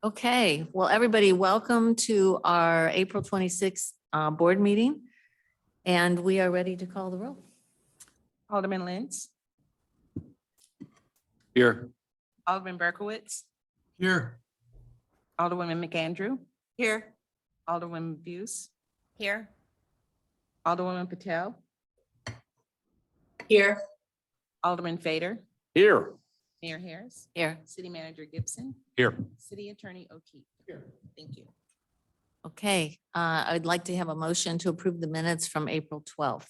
Okay, well, everybody, welcome to our April 26th board meeting. And we are ready to call the roll. Alderman Lentz, Here. Alderman Berkowitz, Here. Alderwoman McAndrew. Here. Alderwoman Buse. Here. Alderwoman Patel. Here. Alderman Fader. Here. Mayor Harris. Here. City Manager Gibson. Here. City Attorney O'Keefe. Here. Thank you. Okay, I'd like to have a motion to approve the minutes from April 12th.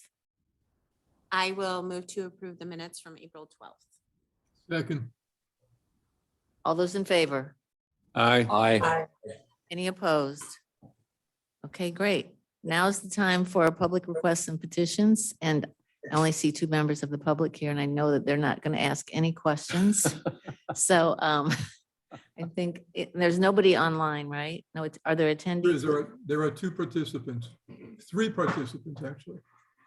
I will move to approve the minutes from April 12th. Second. All those in favor? Aye. Aye. Any opposed? Okay, great. Now's the time for public requests and petitions. And I only see two members of the public here, and I know that they're not going to ask any questions. So I think there's nobody online, right? No, are there attendees? There are two participants, three participants, actually.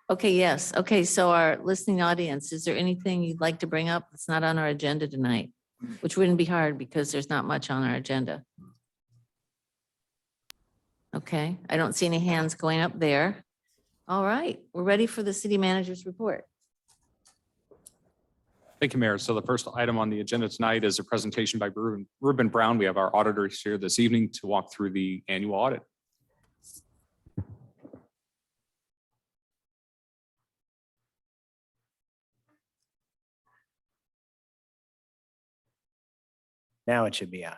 Okay, yes. Okay, so our listening audience, is there anything you'd like to bring up that's not on our agenda tonight? Which wouldn't be hard because there's not much on our agenda. Okay, I don't see any hands going up there. All right, we're ready for the city manager's report. Thank you, Mayor. So the first item on the agenda tonight is a presentation by Ruben Brown. We have our auditors here this evening to walk through the annual audit. Now it should be on.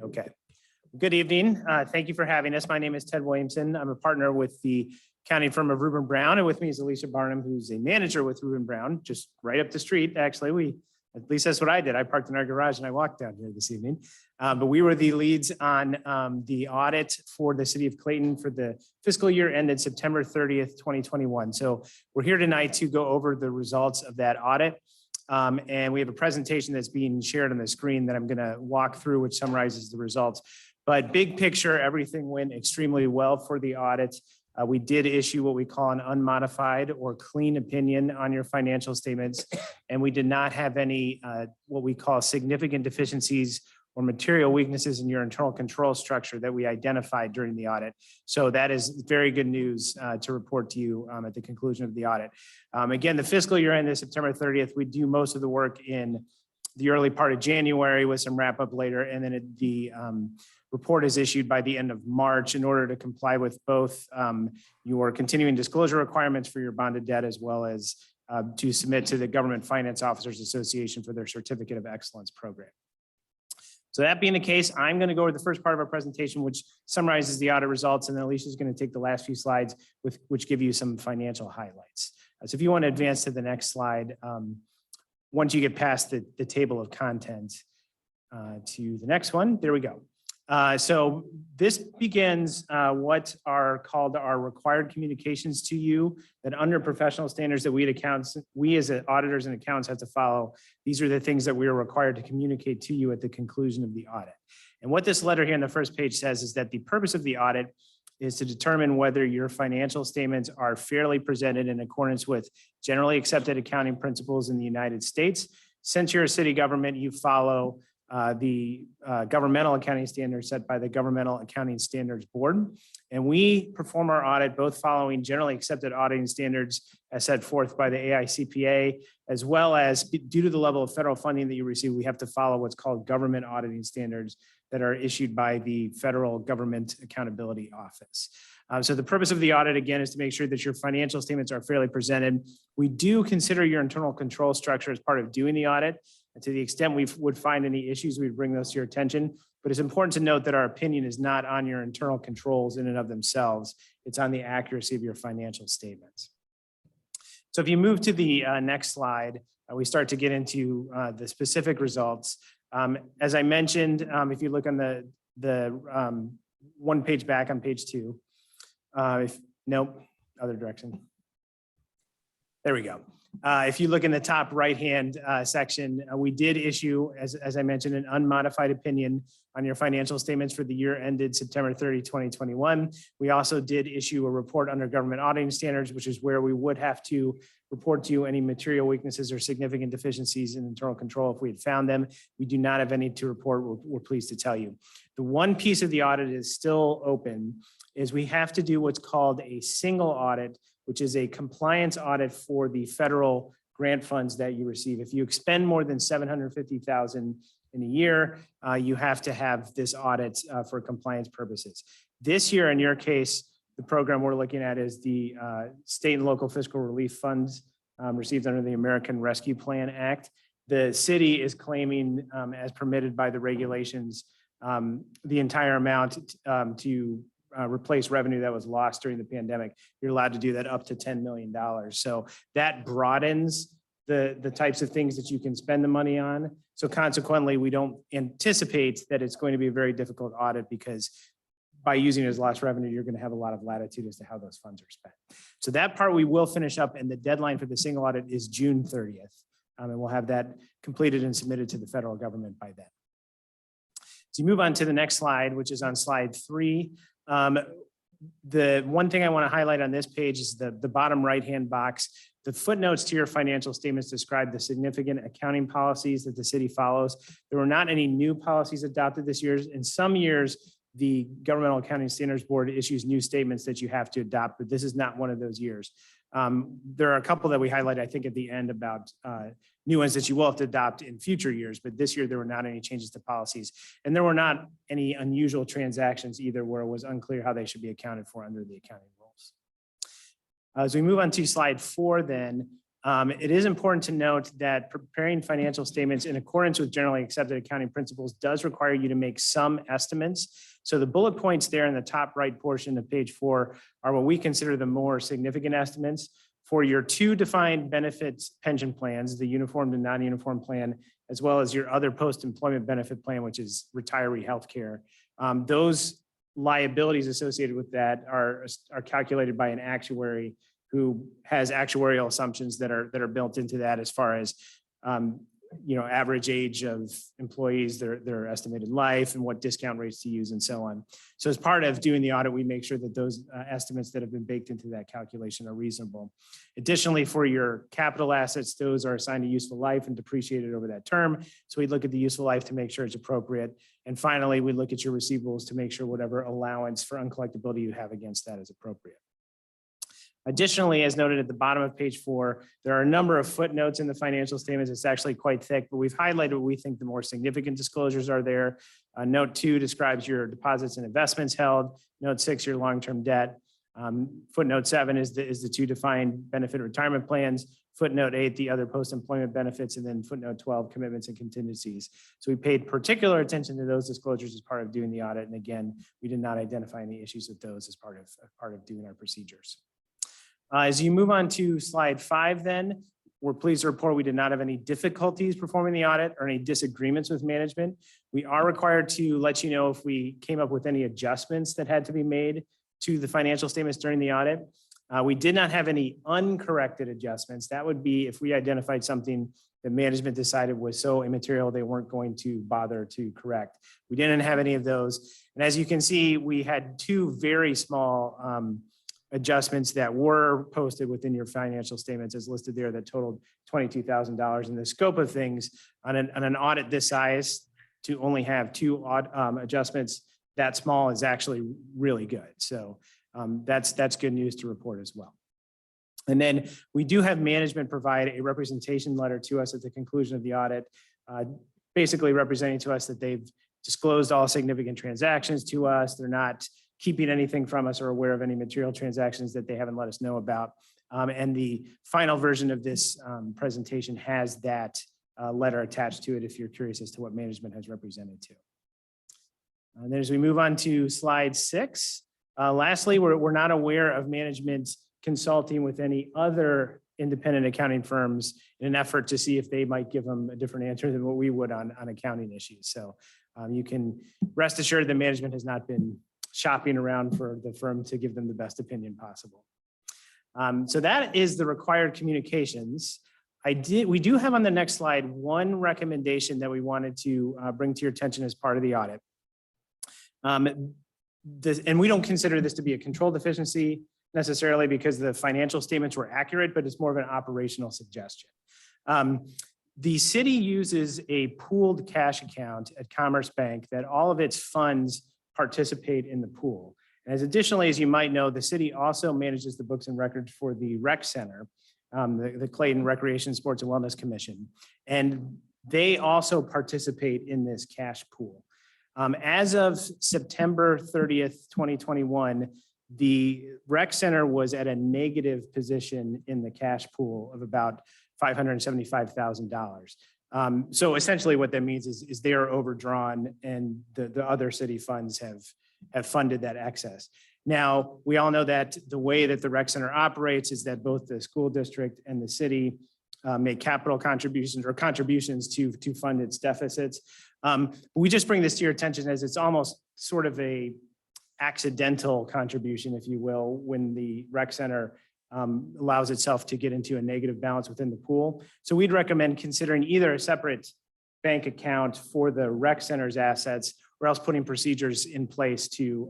Okay. Good evening. Thank you for having us. My name is Ted Williamson. I'm a partner with the accounting firm of Ruben Brown, and with me is Alicia Barnum, who's a manager with Ruben Brown, just right up the street. Actually, at least that's what I did. I parked in our garage and I walked down here this evening. But we were the leads on the audit for the city of Clayton for the fiscal year ended September 30th, 2021. So we're here tonight to go over the results of that audit. And we have a presentation that's being shared on the screen that I'm going to walk through, which summarizes the results. But big picture, everything went extremely well for the audit. We did issue what we call an unmodified or clean opinion on your financial statements. And we did not have any what we call significant deficiencies or material weaknesses in your internal control structure that we identified during the audit. So that is very good news to report to you at the conclusion of the audit. Again, the fiscal year ended September 30th. We do most of the work in the early part of January with some wrap up later. And then the report is issued by the end of March in order to comply with both your continuing disclosure requirements for your bonded debt, as well as to submit to the Government Finance Officers Association for their Certificate of Excellence program. So that being the case, I'm going to go over the first part of our presentation, which summarizes the audit results, and then Alicia is going to take the last few slides, which give you some financial highlights. So if you want to advance to the next slide, once you get past the table of contents to the next one, there we go. So this begins what are called our required communications to you, that under professional standards that we as auditors and accountants have to follow. These are the things that we are required to communicate to you at the conclusion of the audit. And what this letter here on the first page says is that the purpose of the audit is to determine whether your financial statements are fairly presented in accordance with generally accepted accounting principles in the United States. Since you're a city government, you follow the governmental accounting standards set by the Governmental Accounting Standards Board. And we perform our audit both following generally accepted auditing standards as set forth by the AICPA, as well as due to the level of federal funding that you receive, we have to follow what's called government auditing standards that are issued by the Federal Government Accountability Office. So the purpose of the audit, again, is to make sure that your financial statements are fairly presented. We do consider your internal control structure as part of doing the audit. And to the extent we would find any issues, we'd bring those to your attention. But it's important to note that our opinion is not on your internal controls in and of themselves. It's on the accuracy of your financial statements. So if you move to the next slide, we start to get into the specific results. As I mentioned, if you look on the one page back on page 2, nope, other direction. There we go. If you look in the top right-hand section, we did issue, as I mentioned, an unmodified opinion on your financial statements for the year ended September 30, 2021. We also did issue a report under government auditing standards, which is where we would have to report to you any material weaknesses or significant deficiencies in internal control if we had found them. We do not have any to report. We're pleased to tell you. The one piece of the audit is still open is we have to do what's called a single audit, which is a compliance audit for the federal grant funds that you receive. If you expend more than $750,000 in a year, you have to have this audit for compliance purposes. This year, in your case, the program we're looking at is the state and local fiscal relief funds received under the American Rescue Plan Act. The city is claiming, as permitted by the regulations, the entire amount to replace revenue that was lost during the pandemic. You're allowed to do that up to $10 million. So that broadens the types of things that you can spend the money on. So consequently, we don't anticipate that it's going to be a very difficult audit because by using it as lost revenue, you're going to have a lot of latitude as to how those funds are spent. So that part we will finish up, and the deadline for the single audit is June 30th. And we'll have that completed and submitted to the federal government by then. So you move on to the next slide, which is on slide 3. The one thing I want to highlight on this page is the bottom right-hand box. The footnotes to your financial statements describe the significant accounting policies that the city follows. There were not any new policies adopted this year. In some years, the Governmental Accounting Standards Board issues new statements that you have to adopt, but this is not one of those years. There are a couple that we highlight, I think, at the end about new ones that you will have to adopt in future years, but this year there were not any changes to policies. And there were not any unusual transactions either where it was unclear how they should be accounted for under the accounting rules. As we move on to slide 4 then, it is important to note that preparing financial statements in accordance with generally accepted accounting principles does require you to make some estimates. So the bullet points there in the top right portion of page 4 are what we consider the more significant estimates. For your 2 defined benefits pension plans, the uniform and non-uniform plan, as well as your other post-employment benefit plan, which is retiree healthcare. Those liabilities associated with that are calculated by an actuary who has actuarial assumptions that are built into that as far as average age of employees, their estimated life, and what discount rates to use and so on. So as part of doing the audit, we make sure that those estimates that have been baked into that calculation are reasonable. Additionally, for your capital assets, those are assigned a useful life and depreciated over that term. So we look at the useful life to make sure it's appropriate. And finally, we look at your receivables to make sure whatever allowance for uncollectability you have against that is appropriate. Additionally, as noted at the bottom of page 4, there are a number of footnotes in the financial statements. It's actually quite thick, but we've highlighted what we think the more significant disclosures are there. Note 2 describes your deposits and investments held. Note 6, your long-term debt. Footnote 7 is the 2 defined benefit retirement plans. Footnote 8, the other post-employment benefits, and then footnote 12, commitments and contingencies. So we paid particular attention to those disclosures as part of doing the audit. And again, we did not identify any issues with those as part of doing our procedures. As you move on to slide 5, then, we're pleased to report we did not have any difficulties performing the audit or any disagreements with management. We are required to let you know if we came up with any adjustments that had to be made to the financial statements during the audit. We did not have any uncorrected adjustments. That would be if we identified something that management decided was so immaterial they weren't going to bother to correct. We didn't have any of those. And as you can see, we had 2 very small adjustments that were posted within your financial statements as listed there that totaled $22,000. And the scope of things on an audit this size to only have 2 adjustments that small is actually really good. So that's good news to report as well. And then we do have management provide a representation letter to us at the conclusion of the audit, basically representing to us that they've disclosed all significant transactions to us. They're not keeping anything from us or aware of any material transactions that they haven't let us know about. And the final version of this presentation has that letter attached to it if you're curious as to what management has represented to. And then as we move on to slide 6, lastly, we're not aware of management consulting with any other independent accounting firms in an effort to see if they might give them a different answer than what we would on accounting issues. So you can rest assured that management has not been shopping around for the firm to give them the best opinion possible. So that is the required communications. We do have on the next slide one recommendation that we wanted to bring to your attention as part of the audit. And we don't consider this to be a control deficiency necessarily because the financial statements were accurate, but it's more of an operational suggestion. The city uses a pooled cash account at Commerce Bank that all of its funds participate in the pool. And as additionally, as you might know, the city also manages the books and records for the rec center, the Clayton Recreation, Sports and Wellness Commission. And they also participate in this cash pool. As of September 30th, 2021, the rec center was at a negative position in the cash pool of about $575,000. So essentially what that means is they are overdrawn and the other city funds have funded that excess. Now, we all know that the way that the rec center operates is that both the school district and the city make capital contributions or contributions to fund its deficits. We just bring this to your attention as it's almost sort of a accidental contribution, if you will, when the rec center allows itself to get into a negative balance within the pool. So we'd recommend considering either a separate bank account for the rec center's assets or else putting procedures in place to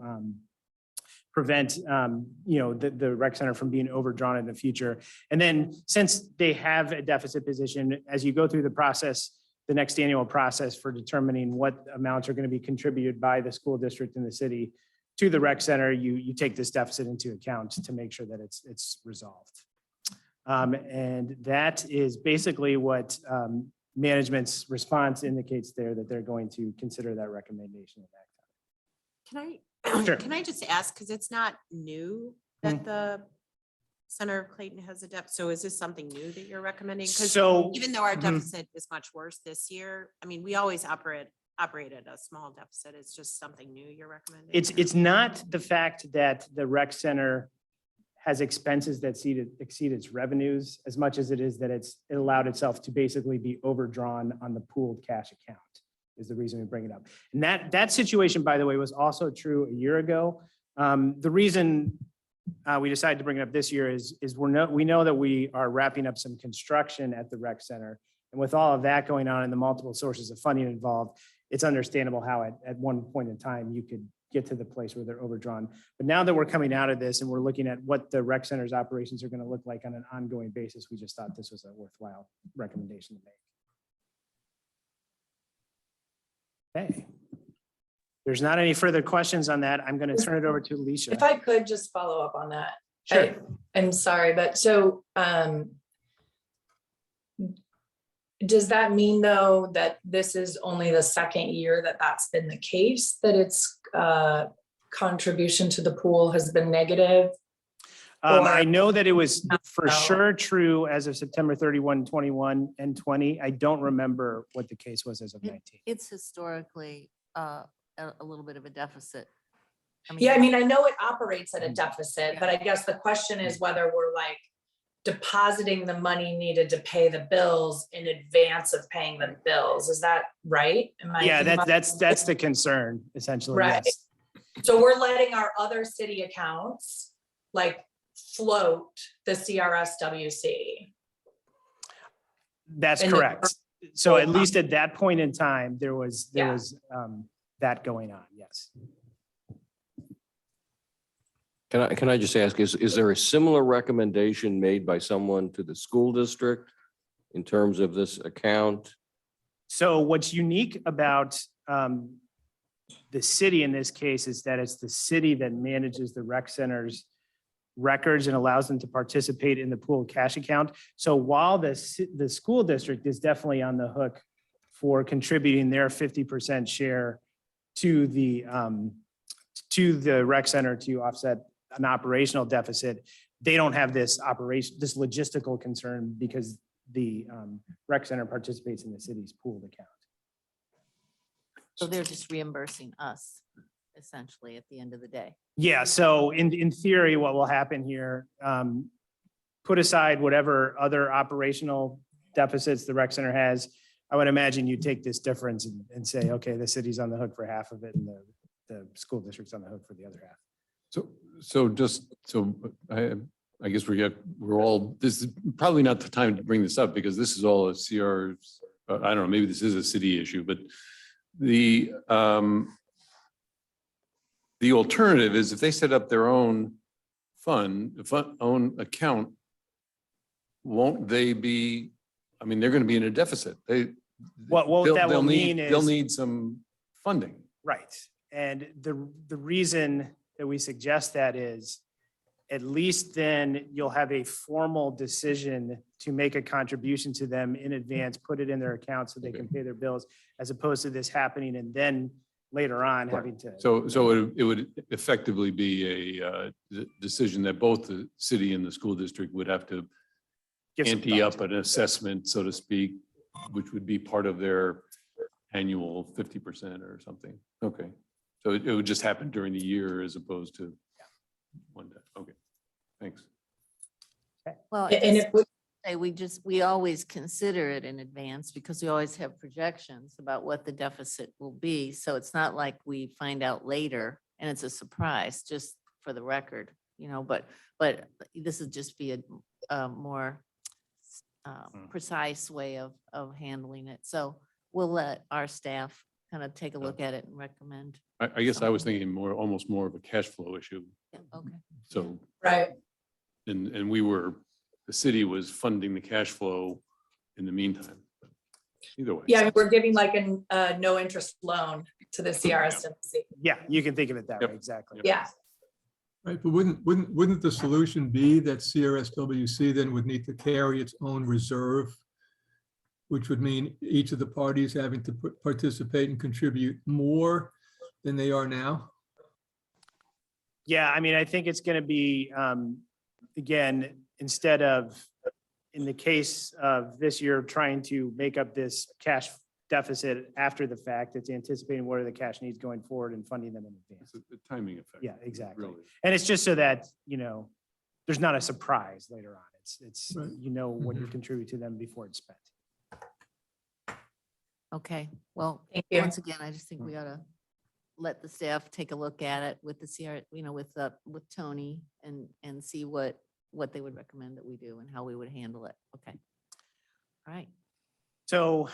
prevent the rec center from being overdrawn in the future. And then since they have a deficit position, as you go through the process, the next annual process for determining what amounts are going to be contributed by the school district and the city to the rec center, you take this deficit into account to make sure that it's resolved. And that is basically what management's response indicates there, that they're going to consider that recommendation. Sure. Can I just ask, because it's not new that the Center of Clayton has a deficit, so is this something new that you're recommending? Because So even though our deficit is much worse this year, I mean, we always operate at a small deficit. It's just something new you're recommending? it's not the fact that the rec center has expenses that exceed its revenues as much as it is that it allowed itself to basically be overdrawn on the pooled cash account is the reason we bring it up. And that situation, by the way, was also true a year ago. The reason we decided to bring it up this year is we know that we are wrapping up some construction at the rec center. And with all of that going on and the multiple sources of funding involved, it's understandable how at one point in time you could get to the place where they're overdrawn. But now that we're coming out of this and we're looking at what the rec center's operations are going to look like on an ongoing basis, we just thought this was a worthwhile recommendation to make. Okay. There's not any further questions on that. I'm going to turn it over to Alicia. If I could just follow up on that. Sure. I'm sorry, but so does that mean though that this is only the second year that that's been the case, that its contribution to the pool has been negative? I know that it was for sure true as of September 31, 21 and 20. I don't remember what the case was as of 19. It's historically a little bit of a deficit. Yeah, I mean, I know it operates at a deficit, but I guess the question is whether we're like depositing the money needed to pay the bills in advance of paying the bills. Is that right? Yeah, that's the concern essentially. Right. Yes. So we're letting our other city accounts like float the CRSWC. That's And correct. So at least at that point in time, there was that going on. Yes. Can I just ask, is there a similar recommendation made by someone to the school district in terms of this account? So what's unique about the city in this case is that it's the city that manages the rec center's records and allows them to participate in the pooled cash account. So while the school district is definitely on the hook for contributing their 50% share to the rec center to offset an operational deficit, they don't have this logistical concern because the rec center participates in the city's pooled account. So they're just reimbursing us essentially at the end of the day. Yeah, so in theory, what will happen here, put aside whatever other operational deficits the rec center has, I would imagine you take this difference and say, okay, the city's on the hook for half of it and the school district's on the hook for the other half. So I guess we're all, this is probably not the time to bring this up because this is all a CR, I don't know, maybe this is a city issue, but the alternative is if they set up their own own account, won't they be, I mean, they're going to be in a deficit. What that will mean they'll is, need some funding. right. And the reason that we suggest that is at least then you'll have a formal decision to make a contribution to them in advance, put it in their account so they can pay their bills, as opposed to this happening and then later on having to. So it would effectively be a decision that both the city and the school district would have to give some ante thought up to. an assessment, so to speak, which would be part of their annual 50% or something. Okay. So it would just happen during the year as opposed to one day. Okay. Thanks. Well, I And just if we- say we always consider it in advance because we always have projections about what the deficit will be. So it's not like we find out later and it's a surprise, just for the record, but this would just be a more precise way of handling it. So we'll let our staff kind of take a look at it and recommend. I guess I was thinking almost more of a cash flow issue. Yeah, okay. So, Right. and the city was funding the cash flow in the meantime. Either way. Yeah, we're giving like a no interest loan to the CRSMC. Yeah, you can think of it that Yep. way, exactly. Yeah, Right, but wouldn't the solution be that CRSWC then would need to carry its own reserve, which would mean each of the parties having to participate and contribute more than they are now? Yeah, I mean, I think it's going to be, again, instead of, in the case of this year, trying to make up this cash deficit after the fact, it's anticipating what are the cash needs going forward and funding them in advance. It's a timing effect. Yeah, exactly. Really. And it's just so that, there's not a surprise later on. It's, Right. what you contribute to them before it's spent. Okay, well, Thank you. once again, I just think we ought to let the staff take a look at it with the CR, with Tony and see what they would recommend that we do and how we would handle it. Okay. All right. So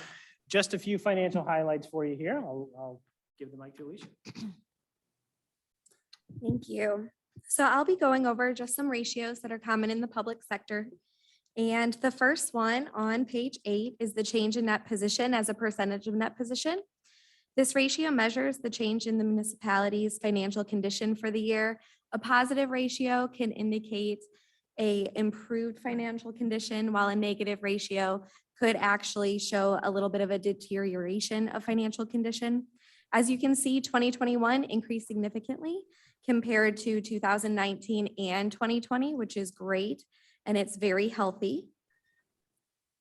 just a few financial highlights for you here. I'll give the mic to Alicia. Thank you. So I'll be going over just some ratios that are common in the public sector. And the first one on page 8 is the change in net position as a percentage of net position. This ratio measures the change in the municipality's financial condition for the year. A positive ratio can indicate a improved financial condition, while a negative ratio could actually show a little bit of a deterioration of financial condition. As you can see, 2021 increased significantly compared to 2019 and 2020, which is great, and it's very healthy.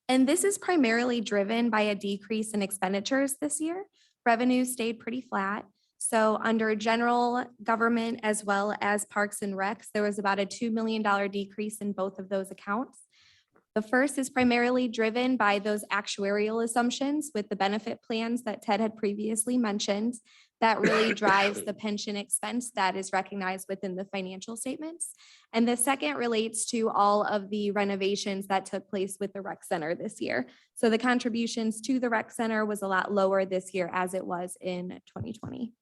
And this is primarily driven by a decrease in expenditures this year. Revenue stayed pretty flat. So under general government as well as parks and recs, there was about a $2 million decrease in both of those accounts. The first is primarily driven by those actuarial assumptions with the benefit plans that Ted had previously mentioned. That really drives the pension expense that is recognized within the financial statements. And the second relates to all of the renovations that took place with the rec center this year. So the contributions to the rec center was a lot lower this year as it was in 2020.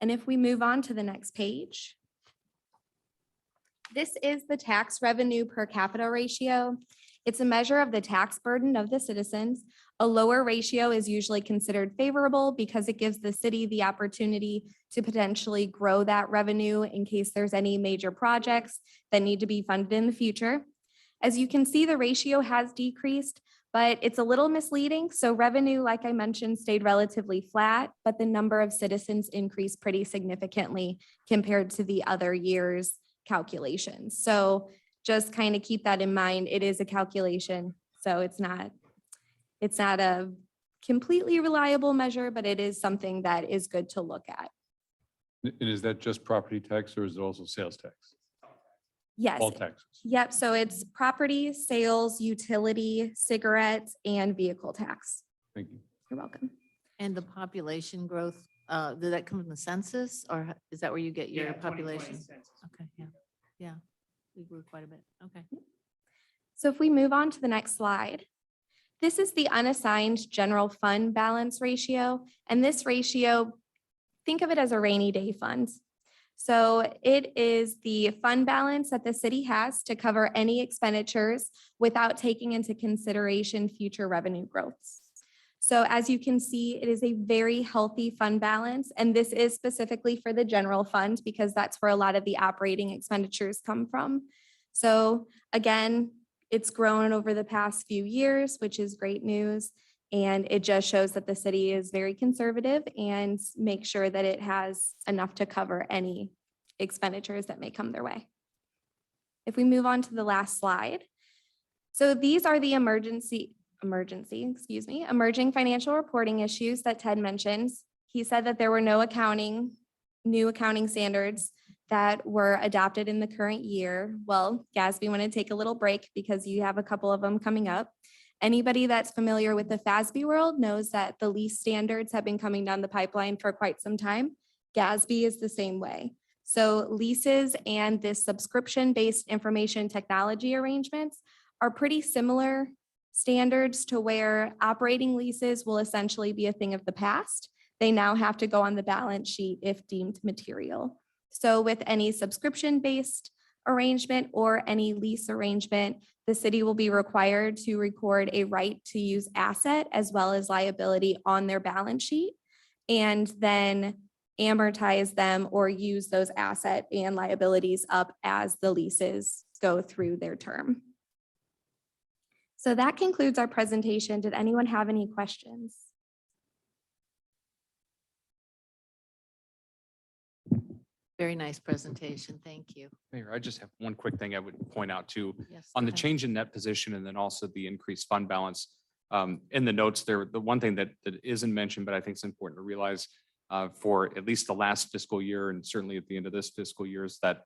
And if we move on to the next page. This is the tax revenue per capita ratio. It's a measure of the tax burden of the citizens. A lower ratio is usually considered favorable because it gives the city the opportunity to potentially grow that revenue in case there's any major projects that need to be funded in the future. As you can see, the ratio has decreased, but it's a little misleading. So revenue, like I mentioned, stayed relatively flat, but the number of citizens increased pretty significantly compared to the other years' calculations. So just kind of keep that in mind. It is a calculation, so it's not a completely reliable measure, but it is something that is good to look at. And is that just property tax or is it also sales tax? Yes. All taxes? Yep. So it's property, sales, utility, cigarettes, and vehicle tax. Thank you. You're welcome. And the population growth, did that come from the census or is that where you get your population? Okay, yeah, yeah. we grew quite a bit. Okay. So if we move on to the next slide, this is the unassigned general fund balance ratio. And this ratio, think of it as a rainy day fund. So it is the fund balance that the city has to cover any expenditures without taking into consideration future revenue growths. So as you can see, it is a very healthy fund balance, and this is specifically for the general fund because that's where a lot of the operating expenditures come from. So again, it's grown over the past few years, which is great news. And it just shows that the city is very conservative and make sure that it has enough to cover any expenditures that may come their way. If we move on to the last slide. So these are the emerging financial reporting issues that Ted mentioned. He said that there were no new accounting standards that were adopted in the current year. Well, GASB wanted to take a little break because you have a couple of them coming up. Anybody that's familiar with the FASB world knows that the lease standards have been coming down the pipeline for quite some time. GASB is the same way. So leases and this subscription-based information technology arrangements are pretty similar standards to where operating leases will essentially be a thing of the past. They now have to go on the balance sheet if deemed material. So with any subscription-based arrangement or any lease arrangement, the city will be required to record a right to use asset as well as liability on their balance sheet and then amortize them or use those asset and liabilities up as the leases go through their term. So that concludes our presentation. Did anyone have any questions? Very nice presentation. Thank you. Mayor, I just have one quick thing I would point out too. Yes. On go the ahead. change in net position and then also the increased fund balance. In the notes there, the one thing that isn't mentioned, but I think it's important to realize for at least the last fiscal year and certainly at the end of this fiscal year is that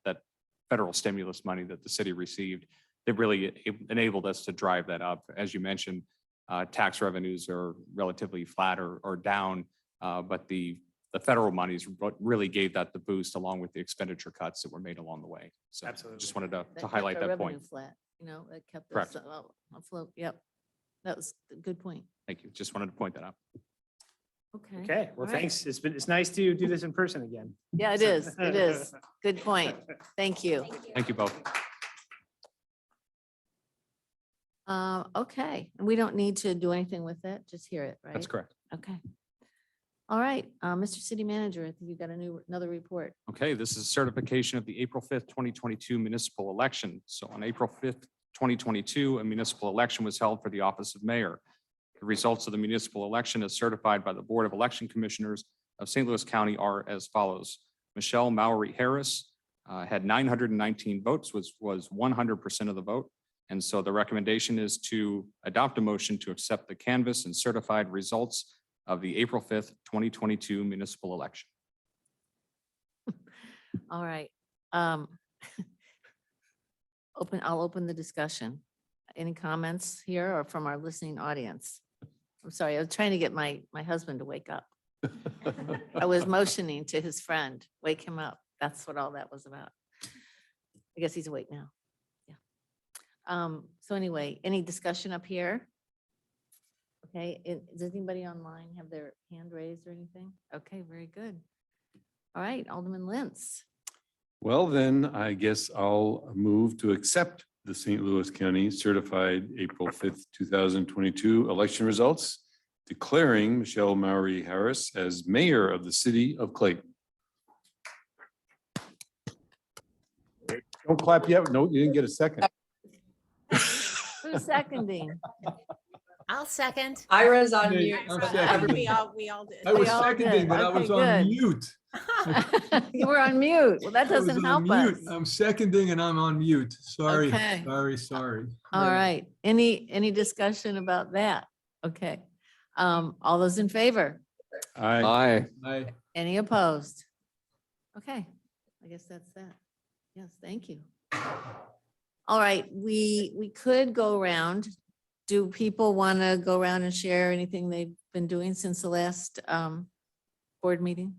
federal stimulus money that the city received, that really enabled us to drive that up. As you mentioned, tax revenues are relatively flat or down, but the federal monies what really gave that the boost along with the expenditure cuts that were made along the way. So Absolutely. just wanted to kept highlight our that revenue point. Flat, that kept Correct. us afloat. Yep. That was a good point. Thank you. Just wanted to point that out. Okay. Okay, well, All right. thanks. It's nice to do this in person again. Yeah, it is. It is. Good point. Thank you. Thank you both. Okay, and we don't need to do anything with it, just hear it, right? That's correct. Okay. All right, Mr. City Manager, I think you got another report. Okay, this is certification of the April 5th, 2022 municipal election. So on April 5th, 2022, a municipal election was held for the office of mayor. The results of the municipal election as certified by the Board of Election Commissioners of St. Louis County are as follows. Michelle Mowry Harris had 919 votes, was 100% of the vote. And so the recommendation is to adopt a motion to accept the canvass and certified results of the April 5th, 2022 municipal election. All right. I'll open the discussion. Any comments here or from our listening audience? I'm sorry, I was trying to get my husband to wake up. I was motioning to his friend, wake him up. That's what all that was about. I guess he's awake now. Yeah. So anyway, any discussion up here? Okay, does anybody online have their hand raised or anything? Okay, very good. All right, Alderman Lentz. Well, then I guess I'll move to accept the St. Louis County certified April 5th, 2022 election results, declaring Michelle Mowry Harris as mayor of the city of Clayton. Don't clap yet. No, you didn't get a second. Who's seconding? I'll second. Ira's on Hey, mute. I'm so seconding. We all did. I was all seconding, did. but I Okay, was on good. mute. You were on mute. Well, that I was doesn't on help us. mute. I'm seconding and I'm on mute. Sorry, Okay. sorry. All right. Any discussion about that? Okay. All those in favor? Aye. Any opposed? Okay, I guess that's that. Yes, thank you. All right, we could go around. Do people want to go around and share anything they've been doing since the last board meeting?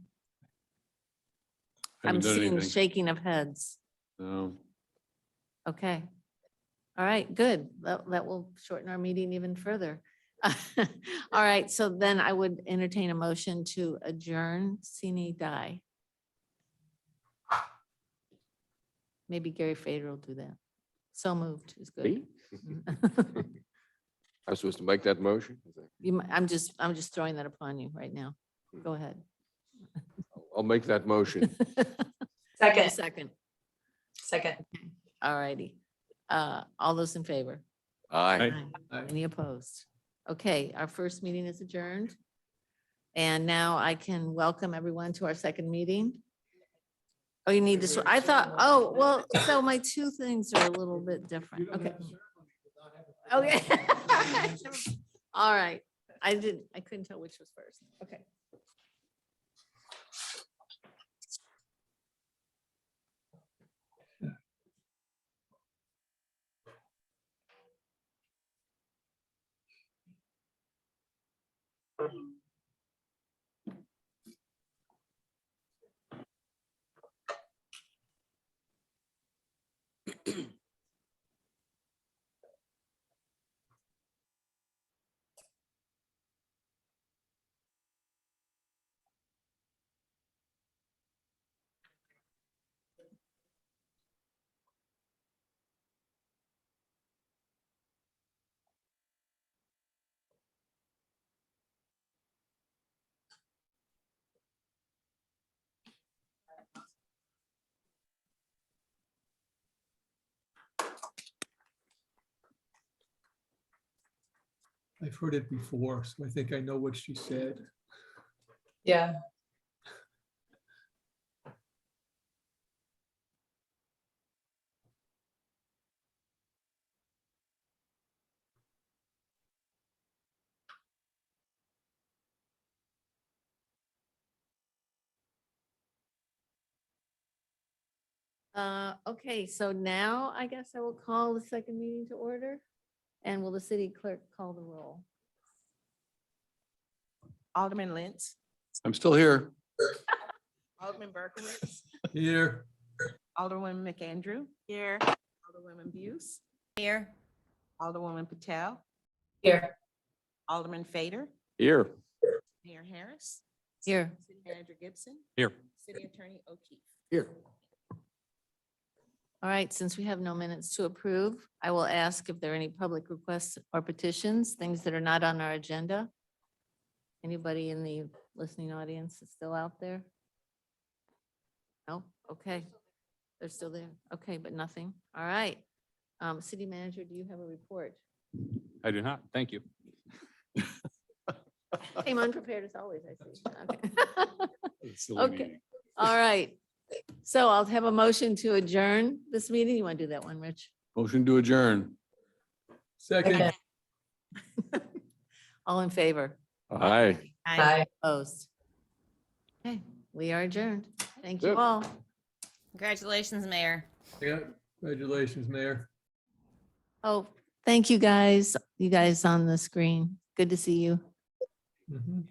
I'm Haven't done seeing anything. shaking of heads. No. Okay. All right, good. That will shorten our meeting even further. All right, so then I would entertain a motion to adjourn sine die. Maybe Gary Fader will do that. So moved is good. Me? I'm supposed to make that motion? Is that- I'm just throwing that upon you right now. Go ahead. I'll make that motion. Second, Second. second. All righty. All those in favor? Aye. Aye. Any opposed? Okay, our first meeting is adjourned. And now I can welcome everyone to our second meeting. Oh, you need to, I thought, oh, well, so my two things are a little bit different. Okay. Okay. All right. I couldn't tell which was first. Okay. I've heard it before, so I think I know what she said. Yeah. Okay, so now I guess I will call the second meeting to order. And will the city clerk call the roll? Alderman Lentz, I'm still here. Alderman Berkowitz, Here, Alderwoman McAndrew. Here. Alderwoman Buse. Here. Alderwoman Patel, Here. Alderman Fader, Here. Mayor Harris. Here. City Manager Gibson, Here. City Attorney O'Keefe. Here. All right, since we have no minutes to approve, I will ask if there are any public requests or petitions, things that are not on our agenda. Anybody in the listening audience is still out there? No, okay. They're still there. Okay, but nothing. All right. City Manager, do you have a report? I do not. Thank you. Came unprepared as always, I see. Okay. It's silly Okay, meeting. all right. So I'll have a motion to adjourn this meeting. You want to do that one, Rich? Motion to adjourn. second. All in favor? Aye. Bye. Opposed? Okay, we are adjourned. Thank you Yep. all. Congratulations, Mayor. Yeah, congratulations, Mayor. Oh, thank you guys on the screen. Good to see you. Mhm.